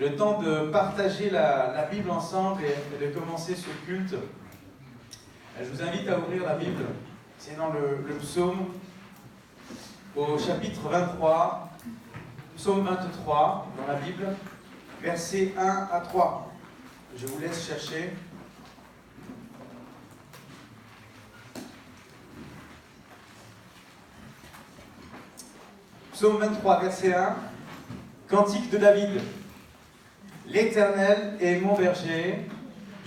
le temps de partager la Bible ensemble et de commencer ce culte. Je vous invite à ouvrir la Bible. C'est dans le psaume au chapitre 23, psaume 23 dans la Bible, versets 1 à 3. Je vous laisse chercher. Psaume 23, verset 1. Cantique de David. L'Éternel est mon berger,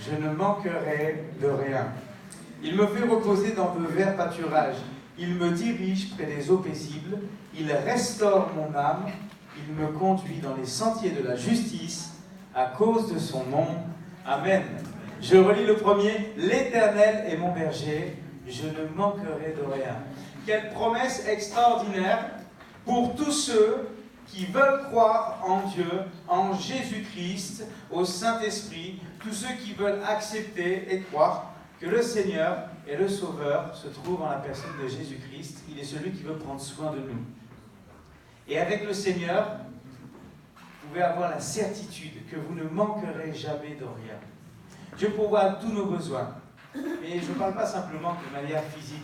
je ne manquerai de rien. Il me fait reposer dans de verts pâturages. Il me dirige près des eaux paisibles. Il restaure mon âme. Il me conduit dans les sentiers de la justice à cause de son nom. Amen. Je relis le premier. L'Éternel est mon berger, je ne manquerai de rien. Quelle promesse extraordinaire pour tous ceux qui veulent croire en Dieu, en Jésus-Christ, au Saint-Esprit, tous ceux qui veulent accepter et croire que le Seigneur et le Sauveur se trouvent en la personne de Jésus-Christ. Il est celui qui veut prendre soin de nous. Et avec le Seigneur, vous pouvez avoir la certitude que vous ne manquerez jamais de rien. Dieu pourvoit tous nos besoins. Et je ne parle pas simplement de manière physique.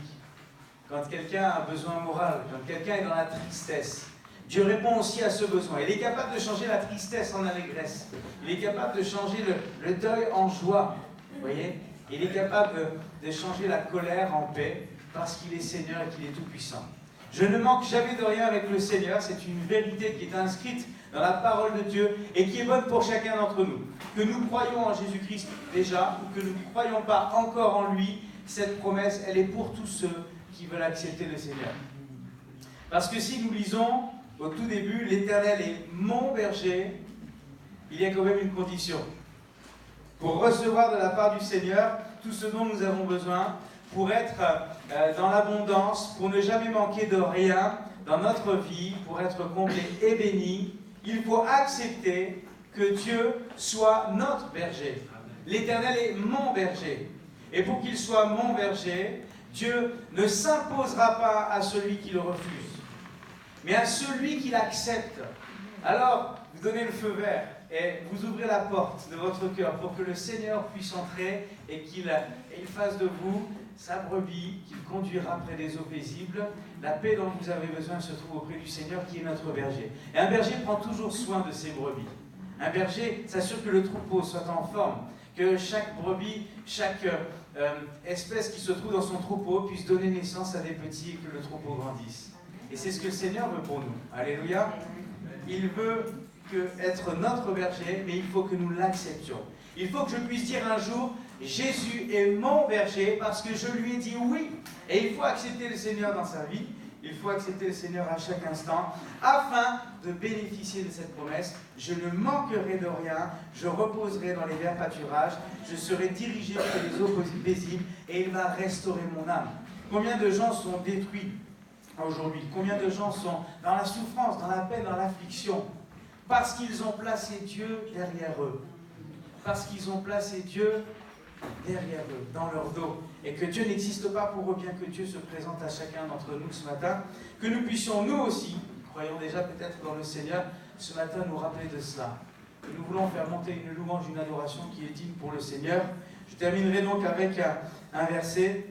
Quand quelqu'un a un besoin moral, quand quelqu'un est dans la tristesse, Dieu répond aussi à ce besoin. Il est capable de changer la tristesse en allégresse. Il est capable de changer le deuil en joie. Vous voyez ? Il est capable de changer la colère en paix parce qu'il est Seigneur et qu'il est tout-puissant. Je ne manque jamais de rien avec le Seigneur. C'est une vérité qui est inscrite dans la parole de Dieu et qui est bonne pour chacun d'entre nous. Que nous croyons en Jésus-Christ déjà ou que nous ne croyons pas encore en lui, cette promesse, elle est pour tous ceux qui veulent accepter le Seigneur. Parce que si nous lisons au tout début, l'Éternel est mon berger, il y a quand même une condition. Pour recevoir de la part du Seigneur tout ce dont nous avons besoin, pour être dans l'abondance, pour ne jamais manquer de rien dans notre vie, pour être comblé et béni, il faut accepter que Dieu soit notre berger. L'Éternel est mon berger. Et pour qu'il soit mon berger, Dieu ne s'imposera pas à celui qui le refuse, mais à celui qui l'accepte. Alors, vous donnez le feu vert et vous ouvrez la porte de votre cœur pour que le Seigneur puisse entrer et qu'il fasse de vous sa brebis, qu'il conduira près des eaux paisibles. La paix dont vous avez besoin se trouve auprès du Seigneur qui est notre berger. Et un berger prend toujours soin de ses brebis. Un berger s'assure que le troupeau soit en forme, que chaque brebis, chaque espèce qui se trouve dans son troupeau puisse donner naissance à des petits et que le troupeau grandisse. Et c'est ce que le Seigneur veut pour nous. Alléluia. Il veut être notre berger, mais il faut que nous l'acceptions. Il faut que je puisse dire un jour, Jésus est mon berger parce que je lui ai dit oui. Et il faut accepter le Seigneur dans sa vie. Il faut accepter le Seigneur à chaque instant afin de bénéficier de cette promesse. Je ne manquerai de rien, je reposerai dans les verts pâturages, je serai dirigé vers les eaux paisibles et il va restaurer mon âme. Combien de gens sont détruits aujourd'hui? Combien de gens sont dans la souffrance, dans la peine, dans l'affliction? Parce qu'ils ont placé Dieu derrière eux. Parce qu'ils ont placé Dieu derrière eux, dans leur dos. Et que Dieu n'existe pas pour eux, bien que Dieu se présente à chacun d'entre nous ce matin. Que nous puissions, nous aussi, croyons déjà peut-être dans le Seigneur, ce matin nous rappeler de cela. Que nous voulons faire monter une louange, une adoration qui est digne pour le Seigneur. Je terminerai donc avec un verset,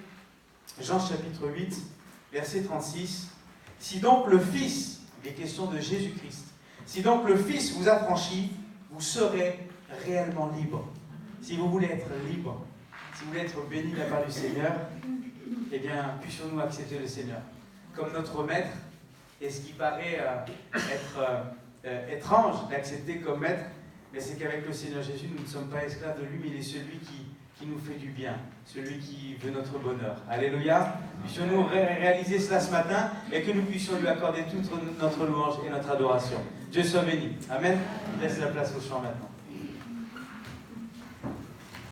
Jean chapitre 8, verset 36. Si donc le Fils, il est question de Jésus-Christ, si donc le Fils vous affranchit, vous serez réellement libre. Si vous voulez être libre, si vous voulez être béni de la part du Seigneur, eh bien, puissions-nous accepter le Seigneur comme notre maître. Et ce qui paraît être étrange d'accepter comme maître, mais c'est qu'avec le Seigneur Jésus, nous ne sommes pas esclaves de lui, mais il est celui qui nous fait du bien, celui qui veut notre bonheur. Alléluia. Puissions-nous réaliser cela ce matin et que nous puissions lui accorder toute notre louange et notre adoration. Dieu soit béni. Amen. Je laisse la place au chant maintenant.